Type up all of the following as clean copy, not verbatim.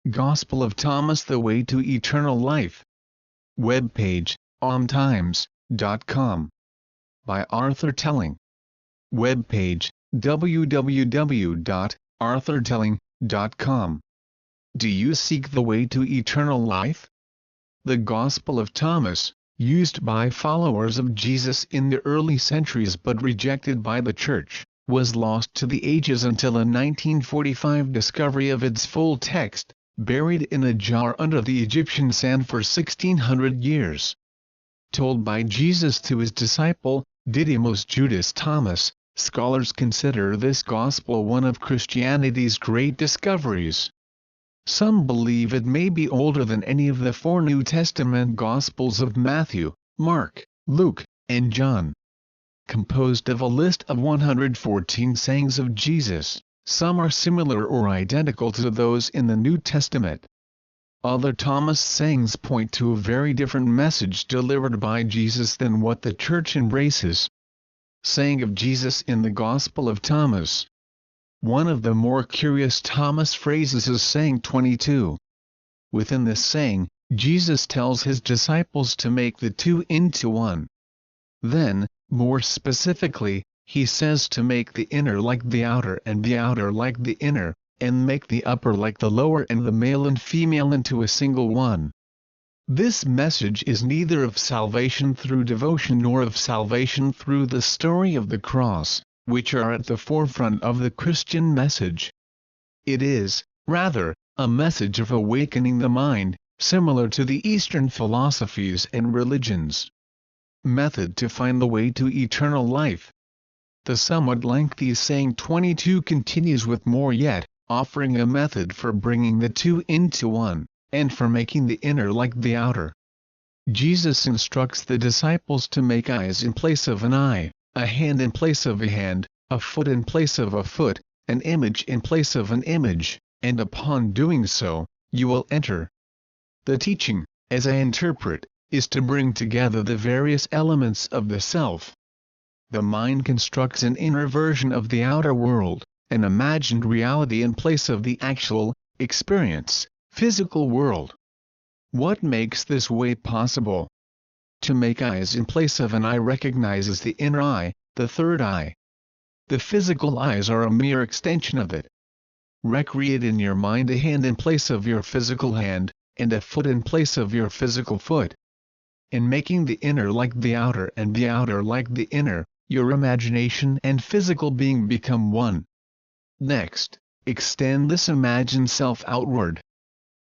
Gospel of Thomas, the Way to Eternal Life. Webpage, omtimes.com. By Arthur Telling. Webpage, www.arthurtelling.com. Do you seek the way to eternal life? The Gospel of Thomas, used by followers of Jesus in the early centuries but rejected by the Church, was lost to the ages until a 1945 discovery of its full text, buried in a jar under the Egyptian sand for 1600 years. Told by Jesus to his disciple, Didymus Judas Thomas, scholars consider this Gospel one of Christianity's great discoveries. Some believe it may be older than any of the 4 New Testament Gospels of Matthew, Mark, Luke, and John. Composed of a list of 114 sayings of Jesus, some are similar or identical to those in the New Testament. Other Thomas sayings point to a very different message delivered by Jesus than what the Church embraces. Saying of Jesus in the Gospel of Thomas. One of the more curious Thomas phrases is saying 22. Within this saying, Jesus tells his disciples to make the two into one. Then, more specifically, he says to make the inner like the outer and the outer like the inner, and make the upper like the lower and the male and female into a single one. This message is neither of salvation through devotion nor of salvation through the story of the cross, which are at the forefront of the Christian message. It is, rather, a message of awakening the mind, similar to the Eastern philosophies and religions. Method to find the way to eternal life. The somewhat lengthy saying 22 continues with more yet, offering a method for bringing the two into one, and for making the inner like the outer. Jesus instructs the disciples to make eyes in place of an eye, a hand in place of a hand, a foot in place of a foot, an image in place of an image, and upon doing so, you will enter. The teaching, as I interpret, is to bring together the various elements of the self. The mind constructs an inner version of the outer world, an imagined reality in place of the actual, experience, physical world. What makes this way possible? To make eyes in place of an eye recognizes the inner eye, the third eye. The physical eyes are a mere extension of it. Recreate in your mind a hand in place of your physical hand, and a foot in place of your physical foot. In making the inner like the outer and the outer like the inner, your imagination and physical being become one. Next, extend this imagined self outward.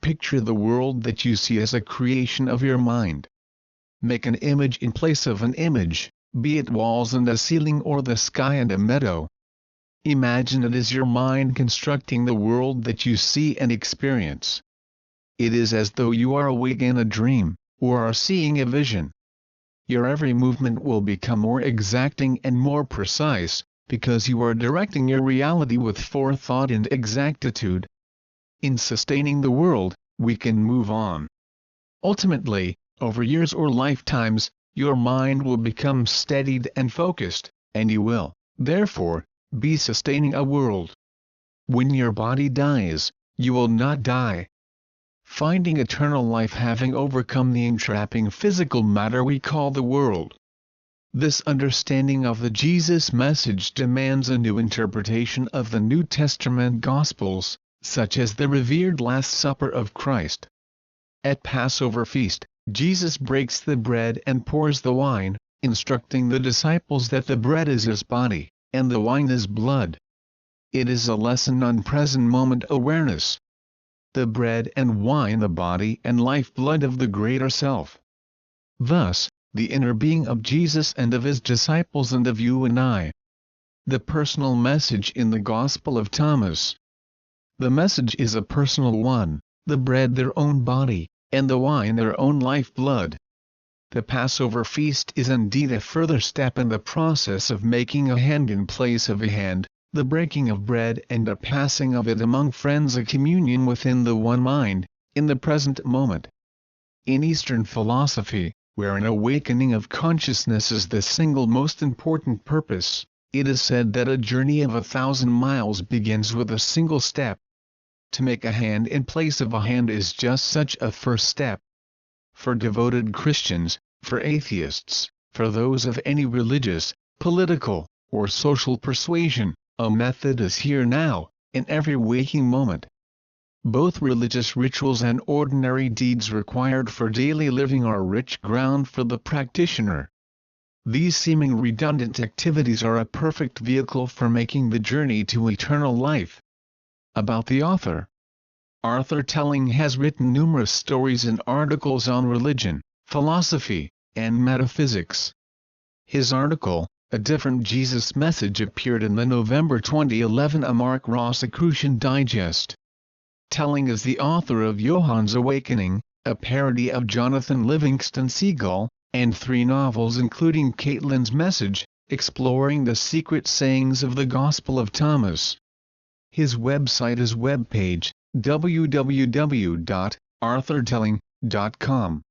Picture the world that you see as a creation of your mind. Make an image in place of an image, be it walls and a ceiling or the sky and a meadow. Imagine it as your mind constructing the world that you see and experience. It is as though you are awake in a dream, or are seeing a vision. Your every movement will become more exacting and more precise, because you are directing your reality with forethought and exactitude. In sustaining the world, we can move on. Ultimately, over years or lifetimes, your mind will become steadied and focused, and you will, therefore, be sustaining a world. When your body dies, you will not die. Finding eternal life having overcome the entrapping physical matter we call the world. This understanding of the Jesus message demands a new interpretation of the New Testament Gospels, such as the revered Last Supper of Christ. At Passover feast, Jesus breaks the bread and pours the wine, instructing the disciples that the bread is his body, and the wine is blood. It is a lesson on present moment awareness. The bread and wine the body and lifeblood of the greater self. Thus, the inner being of Jesus and of his disciples and of you and I. The personal message in the Gospel of Thomas. The message is a personal one, the bread their own body, and the wine their own lifeblood. The Passover feast is indeed a further step in the process of making a hand in place of a hand, the breaking of bread and a passing of it among friends, a communion within the one mind, in the present moment. In Eastern philosophy, where an awakening of consciousness is the single most important purpose, it is said that a journey of 1,000 miles begins with a single step. To make a hand in place of a hand is just such a first step. For devoted Christians, for atheists, for those of any religious, political, or social persuasion, a method is here now, in every waking moment. Both religious rituals and ordinary deeds required for daily living are rich ground for the practitioner. These seeming redundant activities are a perfect vehicle for making the journey to eternal life. About the author. Arthur Telling has written numerous stories and articles on religion, philosophy, and metaphysics. His article, A Different Jesus Message, appeared in the November 2011 A Mark Rosicrucian Digest. Telling is the author of Johann's Awakening, a parody of Jonathan Livingston Seagull, and 3 novels including Caitlin's Message, exploring the secret sayings of the Gospel of Thomas. His website is webpage, www.arthurtelling.com.